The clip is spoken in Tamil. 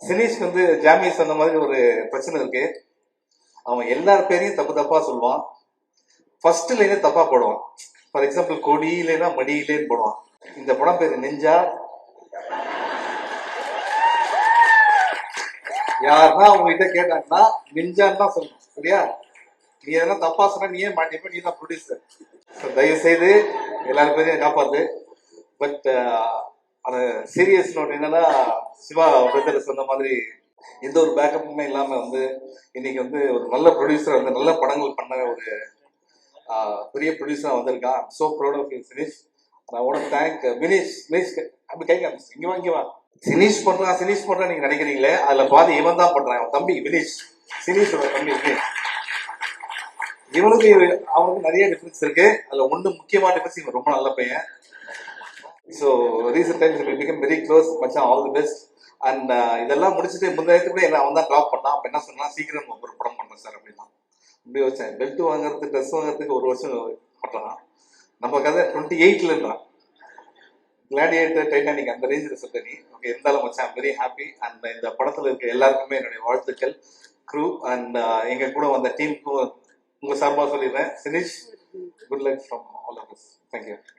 சினீஷ்க்கு வந்து ஜாமி சொன்ன மாதிரி ஒரு பிரச்சனை இருக்கு. அவன் எல்லார் பேரையும் தப்பு தப்பா சொல்லுவான். ஃபர்ஸ்ட் லைனே தப்பா போடுவான். ஃபார் எக்ஸாம்பிள் கொடியிலேனா மடியிலேன்னு போடுவான். இந்த படம் பேரு நெஞ்சா. யாருன்னா உங்ககிட்ட கேட்டாங்கன்னா நெஞ்சான்னு தான் சொல்லணும், சரியா? நீ எதனா தப்பா சொன்னா நீயே மாட்டிப்ப, நீ தான் ப்ரொடியூசர். தயவு செய்து எல்லாரும் பேரையும் காப்பாத்து. பட் அந்த சீரியஸ் நோட் என்னன்னா, சிவா பிரதர் சொன்ன மாதிரி எந்த ஒரு பேக்கப்புமே இல்லாம வந்து இன்னைக்கு வந்து ஒரு நல்ல ப்ரொடியூசர் வந்து நல்ல படங்கள் பண்ண ஒரு பெரிய ப்ரொடியூசரா வந்திருக்கான். So proud of you Sinish. நான் உட தேங்க் வினீஷ். வினீஷ் அப்படி கை காமிச்சு இங்க வாங்கிவா. சினீஷ் பண்றான் நீங்க நினைக்கிறீங்களே, அதுல பாதி இவன் தான் பண்றான். அவன் தம்பி வினீஷ், சினீஷோட தம்பி வினீஷ். இவனுக்கு அவனுக்கு நிறைய டிஃபரன்ஸ் இருக்கு. அதுல ஒண்ணு முக்கியமான டிஃபரன்ஸ், இவன் ரொம்ப நல்ல பையன். So recent times we become very close. மச்சான், ஆல் தி பெஸ்ட். அண்ட் இதெல்லாம் முடிச்சுட்டு முந்தையத்துக்குள்ள என்ன அவன் தான் ட்ராப் பண்ணான். அப்ப என்ன சொன்னா, சீக்கிரம் ஒரு படம் பண்றேன் சார் அப்படின்னா. அப்படி வச்சேன். பெல்ட் வாங்குறதுக்கு, ட்ரெஸ் வாங்குறதுக்கு ஒரு வருஷம் பண்றான். நம்ம கதை 28லன்றான். கிளாடியேட்டர், டைட்டானிக் அந்த ரேஞ்சில் சொல்ற நீ. ஓகே, இருந்தாலும் மச்சான் வெரி ஹாப்பி. அண்ட் இந்த படத்துல இருக்க எல்லாருக்குமே என்னுடைய வாழ்த்துக்கள். க்ரூ அண்ட் எங்க கூட வந்த டீமுக்கும் உங்க சார்பா சொல்லிடுறேன். Sinish, good luck from all of us. Thank you.